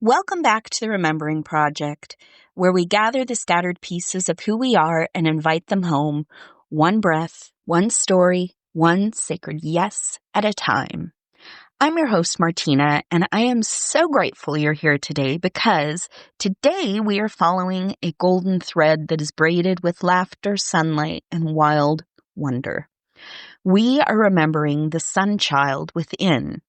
Welcome back to the Remembering Project, where we gather the scattered pieces of who we are and invite them home, one breath, one story, one sacred yes at a time. I'm your host, Martina, and I am so grateful you're here today because today we are following a golden thread that is braided with laughter, sunlight, and wild wonder. We are remembering the sun child within,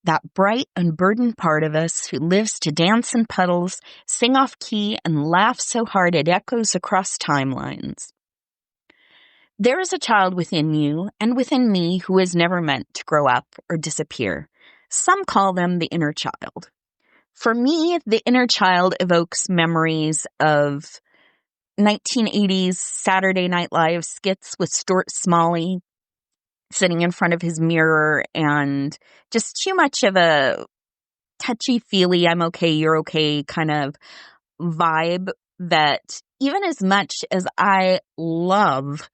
that bright, unburdened part of us who lives to dance in puddles, sing off key, and laugh so hard it echoes across timelines. There is a child within you and within me who is never meant to grow up or disappear. Some call them the inner child. For me, the inner child evokes memories of 1980s Saturday Night Live skits with Stuart Smalley sitting in front of his mirror and just too much of a touchy-feely, I'm okay, you're okay kind of vibe that even as much as I love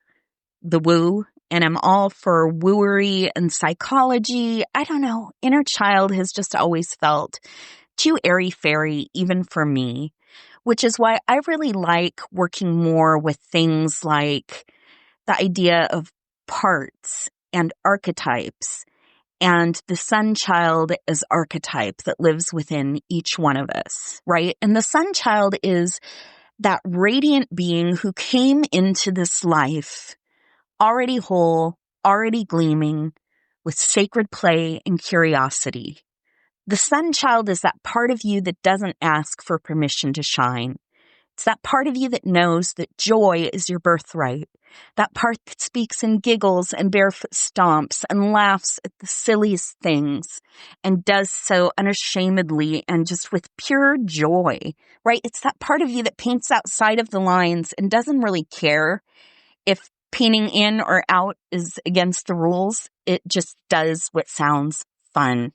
the woo and I'm all for wooery and psychology, I don't know, inner child has just always felt too airy-fairy even for me, which is why I really like working more with things like the idea of parts and archetypes and the sun child as archetype that lives within each one of us, right? And the sun child is that radiant being who came into this life already whole, already gleaming with sacred play and curiosity. The sun child is that part of you that doesn't ask for permission to shine. It's that part of you that knows that joy is your birthright. That part that speaks and giggles and barefoot stomps and laughs at the silliest things and does so unashamedly and just with pure joy, right? It's that part of you that paints outside of the lines and doesn't really care if painting in or out is against the rules. It just does what sounds fun.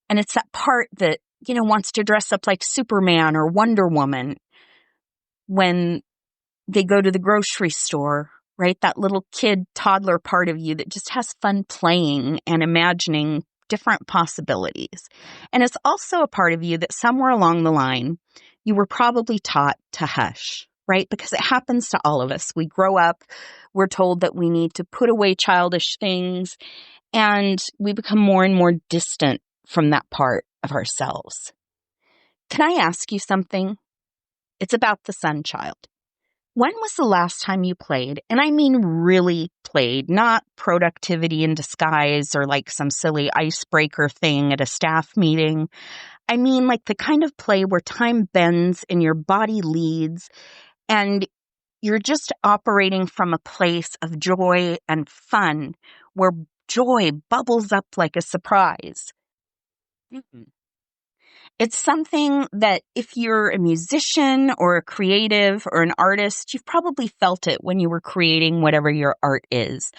And it's that part that, wants to dress up like Superman or Wonder Woman when they go to the grocery store, right? That little kid, toddler part of you that just has fun playing and imagining different possibilities. And it's also a part of you that somewhere along the line, you were probably taught to hush, right? Because it happens to all of us. We grow up, we're told that we need to put away childish things, and we become more and more distant from that part of ourselves. Can I ask you something? It's about the sun child. When was the last time you played? And I mean really played, not productivity in disguise or like some silly icebreaker thing at a staff meeting. I mean like the kind of play where time bends and your body leads and you're just operating from a place of joy and fun where joy bubbles up like a surprise. It's something that if you're a musician or a creative or an artist, you've probably felt it when you were creating whatever your art is.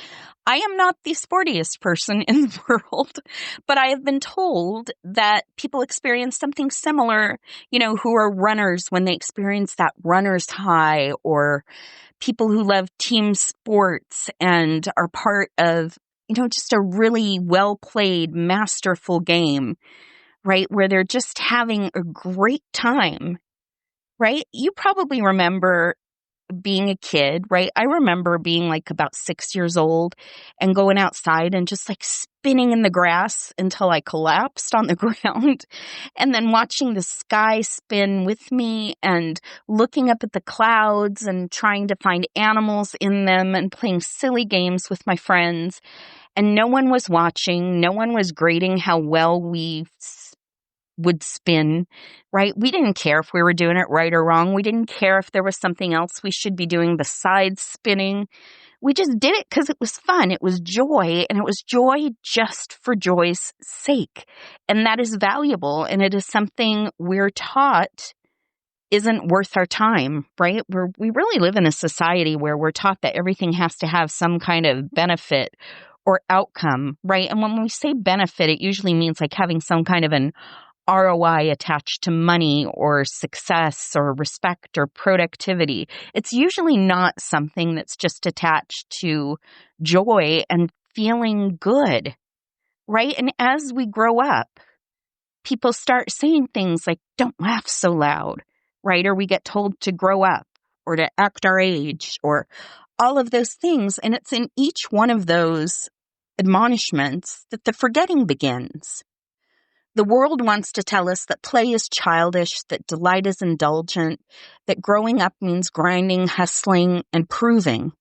I am not the sportiest person in the world, but I have been told that people experience something similar, who are runners when they experience that runner's high, or people who love team sports and are part of, just a really well-played, masterful game, right? Where they're just having a great time, right? You probably remember being a kid, right? I remember being like about 6 years old and going outside and just like spinning in the grass until I collapsed on the ground and then watching the sky spin with me and looking up at the clouds and trying to find animals in them and playing silly games with my friends. And no one was watching. No one was grading how well we would spin, right? We didn't care if we were doing it right or wrong. We didn't care if there was something else we should be doing besides spinning. We just did it because it was fun. It was joy, and it was joy just for joy's sake. And that is valuable, and it is something we're taught isn't worth our time, right? We really live in a society where we're taught that everything has to have some kind of benefit or outcome, right? And when we say benefit, it usually means like having some kind of an ROI attached to money or success or respect or productivity. It's usually not something that's just attached to joy and feeling good, right? And as we grow up, people start saying things like, don't laugh so loud, right? Or we get told to grow up or to act our age or all of those things. And it's in each one of those admonishments that the forgetting begins. The world wants to tell us that play is childish, that delight is indulgent, that growing up means grinding, hustling, and proving.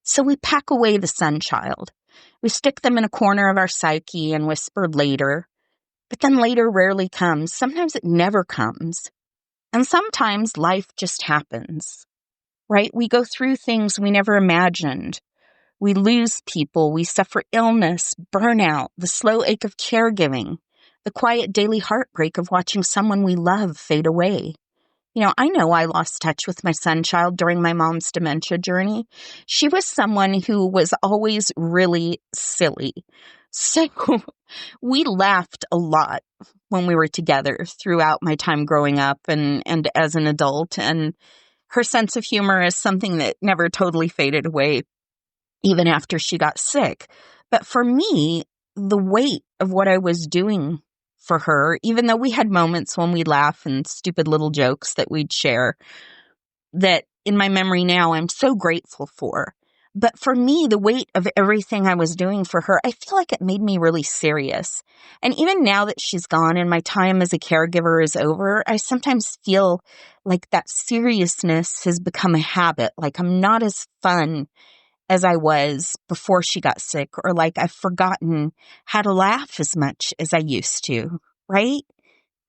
So we pack away the sun child. We stick them in a corner of our psyche and whisper later. But then later rarely comes. Sometimes it never comes. And sometimes life just happens, right? We go through things we never imagined. We lose people. We suffer illness, burnout, the slow ache of caregiving, the quiet daily heartbreak of watching someone we love fade away. I know I lost touch with my son child during my mom's dementia journey. She was someone who was always really silly. So we laughed a lot when we were together throughout my time growing up and as an adult. And her sense of humor is something that never totally faded away, even after she got sick. But for me, the weight of what I was doing for her, even though we had moments when we'd laugh and stupid little jokes that we'd share, that in my memory now I'm so grateful for. But for me, the weight of everything I was doing for her, I feel like it made me really serious. And even now that she's gone and my time as a caregiver is over, I sometimes feel like that seriousness has become a habit. Like I'm not as fun as I was before she got sick, or like I've forgotten how to laugh as much as I used to, right?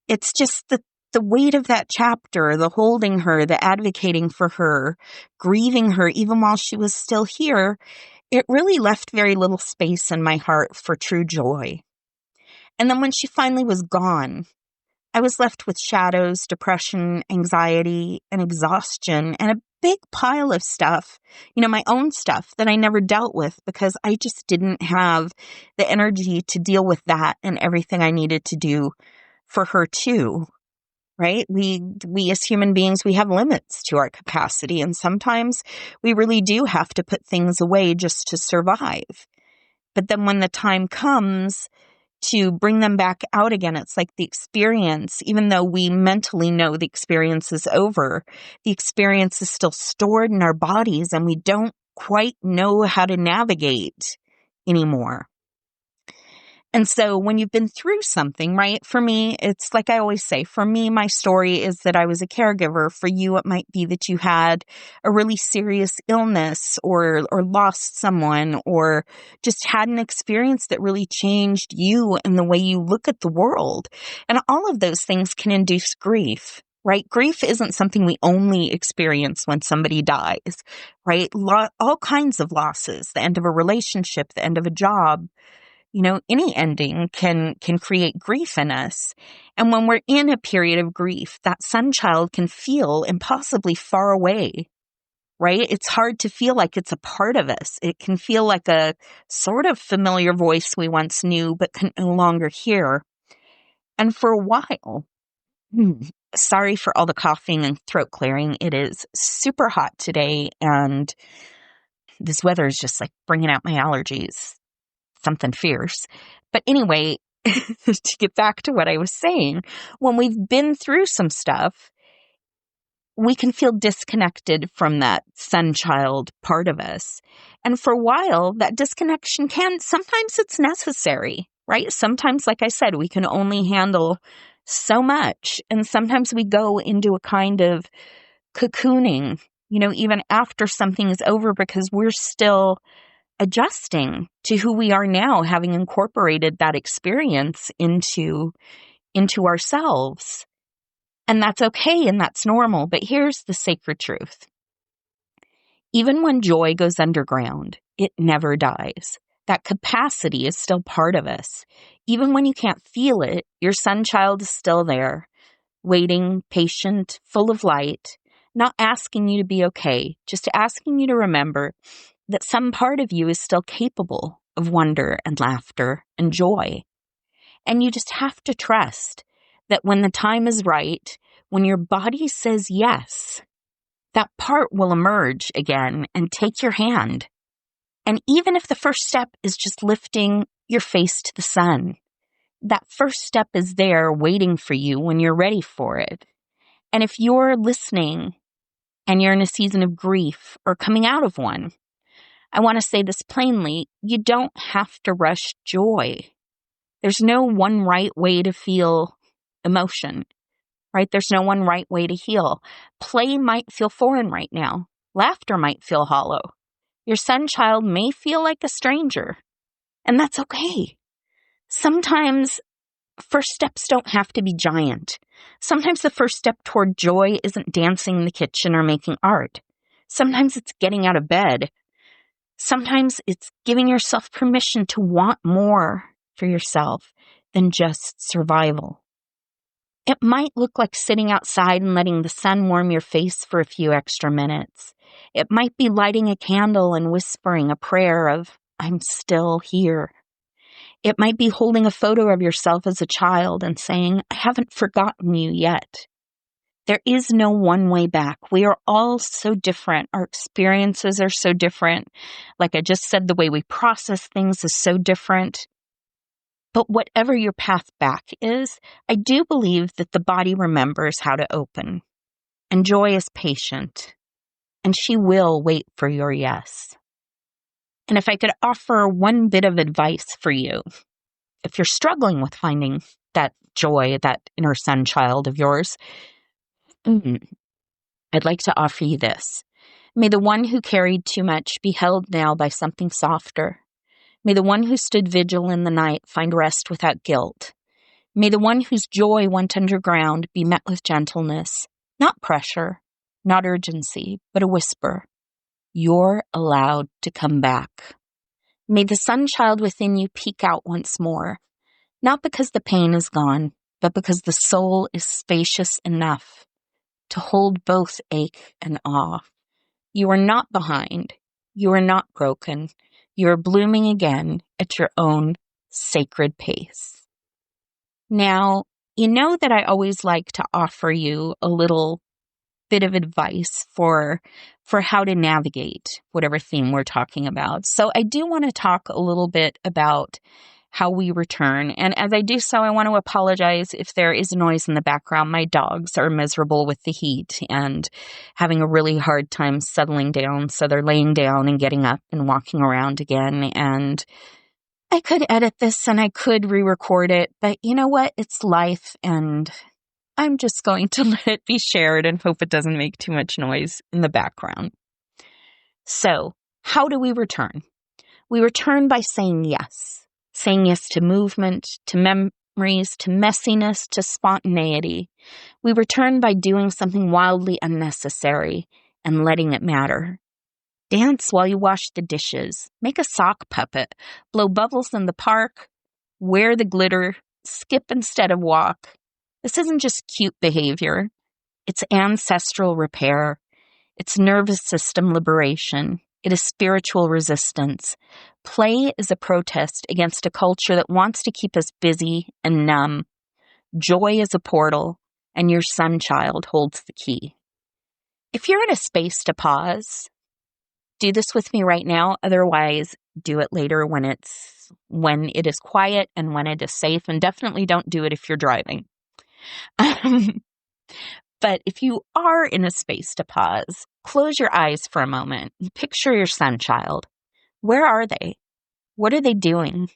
It's just the weight of that chapter, the holding her, the advocating for her, grieving her even while she was still here, it really left very little space in my heart for true joy. And then when she finally was gone, I was left with shadows, depression, anxiety, and exhaustion, and a big pile of stuff, my own stuff that I never dealt with because I just didn't have the energy to deal with that and everything I needed to do for her too, right? We as human beings, we have limits to our capacity, and sometimes we really do have to put things away just to survive. But then when the time comes to bring them back out again, it's like the experience, even though we mentally know the experience is over, the experience is still stored in our bodies and we don't quite know how to navigate anymore. And so when you've been through something, right, for me, it's like I always say, for me, my story is that I was a caregiver. For you, it might be that you had a really serious illness or lost someone or just had an experience that really changed you and the way you look at the world. And all of those things can induce grief, right? Grief isn't something we only experience when somebody dies, right? All kinds of losses, the end of a relationship, the end of a job, any ending can create grief in us. And when we're in a period of grief, that sun child can feel impossibly far away, right? It's hard to feel like it's a part of us. It can feel like a sort of familiar voice we once knew, but can no longer hear. And for a while, sorry for all the coughing and throat clearing. It is super hot today, and this weather is just like bringing out my allergies. Something fierce. But anyway, to get back to what I was saying, when we've been through some stuff, we can feel disconnected from that sun child part of us. And for a while, that disconnection sometimes it's necessary, right? Sometimes, like I said, we can only handle so much. And sometimes we go into a kind of cocooning, even after something is over, because we're still adjusting to who we are now, having incorporated that experience into ourselves. And that's okay and that's normal. But here's the sacred truth. Even when joy goes underground, it never dies. That capacity is still part of us. Even when you can't feel it, your sun child is still there, waiting, patient, full of light, not asking you to be okay, just asking you to remember that some part of you is still capable of wonder and laughter and joy. And you just have to trust that when the time is right, when your body says yes, that part will emerge again and take your hand. And even if the first step is just lifting your face to the sun, that first step is there waiting for you when you're ready for it. And if you're listening and you're in a season of grief or coming out of one, I want to say this plainly, you don't have to rush joy. There's no one right way to feel emotion, right? There's no one right way to heal. Play might feel foreign right now. Laughter might feel hollow. Your son-child may feel like a stranger, and that's okay. Sometimes first steps don't have to be giant. Sometimes the first step toward joy isn't dancing in the kitchen or making art. Sometimes it's getting out of bed. Sometimes it's giving yourself permission to want more for yourself than just survival. It might look like sitting outside and letting the sun warm your face for a few extra minutes. It might be lighting a candle and whispering a prayer of, "I'm still here." It might be holding a photo of yourself as a child and saying, "I haven't forgotten you yet." There is no one way back. We are all so different. Our experiences are so different. Like I just said, the way we process things is so different. But whatever your path back is, I do believe that the body remembers how to open. And joy is patient. And she will wait for your yes. And if I could offer one bit of advice for you, if you're struggling with finding that joy, that inner son child of yours, I'd like to offer you this. May the one who carried too much be held now by something softer. May the one who stood vigil in the night find rest without guilt. May the one whose joy went underground be met with gentleness, not pressure, not urgency, but a whisper. You're allowed to come back. May the sun child within you peek out once more, not because the pain is gone, but because the soul is spacious enough to hold both ache and awe. You are not behind. You are not broken. You are blooming again at your own sacred pace. Now, you know that I always like to offer you a little bit of advice for how to navigate whatever theme we're talking about. So I do want to talk a little bit about how we return. And as I do so, I want to apologize if there is noise in the background. My dogs are miserable with the heat and having a really hard time settling down. So they're laying down and getting up and walking around again. And I could edit this and I could re-record it, but you know what? It's life, and I'm just going to let it be shared and hope it doesn't make too much noise in the background. So, how do we return? We return by saying yes. Saying yes to movement, to memories, to messiness, to spontaneity. We return by doing something wildly unnecessary and letting it matter. Dance while you wash the dishes. Make a sock puppet. Blow bubbles in the park. Wear the glitter. Skip instead of walk. This isn't just cute behavior. It's ancestral repair. It's nervous system liberation. It is spiritual resistance. Play is a protest against a culture that wants to keep us busy and numb. Joy is a portal, and your sun child holds the key. If you're in a space to pause, do this with me right now. Otherwise, do it later when it is quiet and when it is safe. And definitely don't do it if you're driving. But if you are in a space to pause, close your eyes for a moment and picture your sun child. Where are they? What are they doing?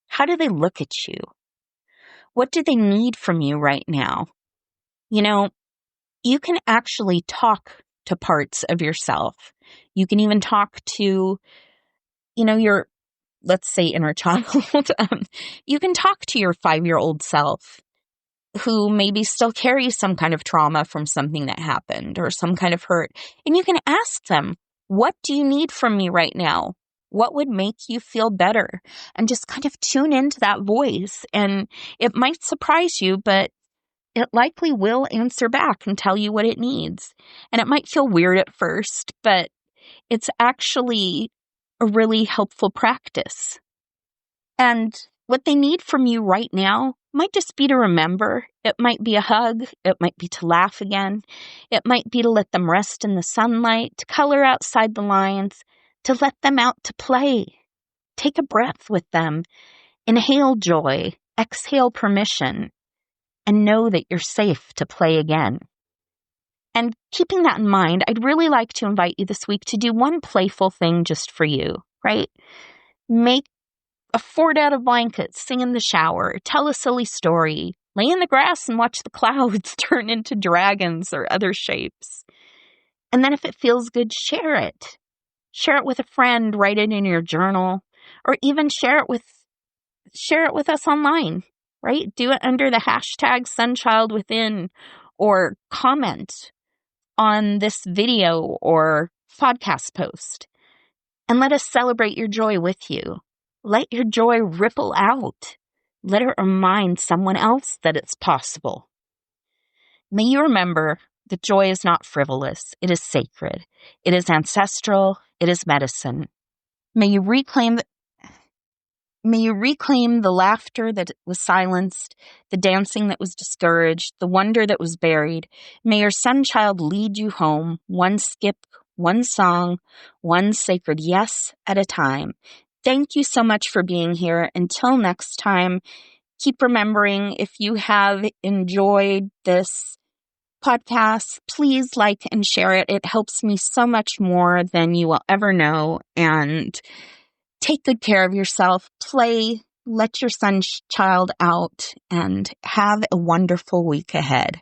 How do they look at you? What do they need from you right now? You know, you can actually talk to parts of yourself. You can even talk to, your, let's say, inner child. You can talk to your 5-year-old self who maybe still carries some kind of trauma from something that happened or some kind of hurt. And you can ask them, what do you need from me right now? What would make you feel better? And just kind of tune into that voice. And it might surprise you, but it likely will answer back and tell you what it needs. And it might feel weird at first, but it's actually a really helpful practice. And what they need from you right now might just be to remember. It might be a hug. It might be to laugh again. It might be to let them rest in the sunlight, to color outside the lines, to let them out to play. Take a breath with them. Inhale joy exhale permission, and know that you're safe to play again. And keeping that in mind, I'd really like to invite you this week to do one playful thing just for you, right? Make a fort out of blankets, sing in the shower, tell a silly story, lay in the grass and watch the clouds turn into dragons or other shapes. And then if it feels good, share it. Share it with a friend, write it in your journal, or even share it with us online, right? Do it under the hashtag SunchildWithin, or comment on this video or podcast post. And let us celebrate your joy with you. Let your joy ripple out. Let it remind someone else that it's possible. May you remember that joy is not frivolous. It is sacred. It is ancestral. It is medicine. May you reclaim the laughter that was silenced, the dancing that was discouraged, the wonder that was buried. May your sunchild lead you home, one skip, one song, one sacred yes at a time. Thank you so much for being here. Until next time, keep remembering, if you have enjoyed this podcast, please like and share it. It helps me so much more than you will ever know. And take good care of yourself. Play, let your sunchild out, and have a wonderful week ahead.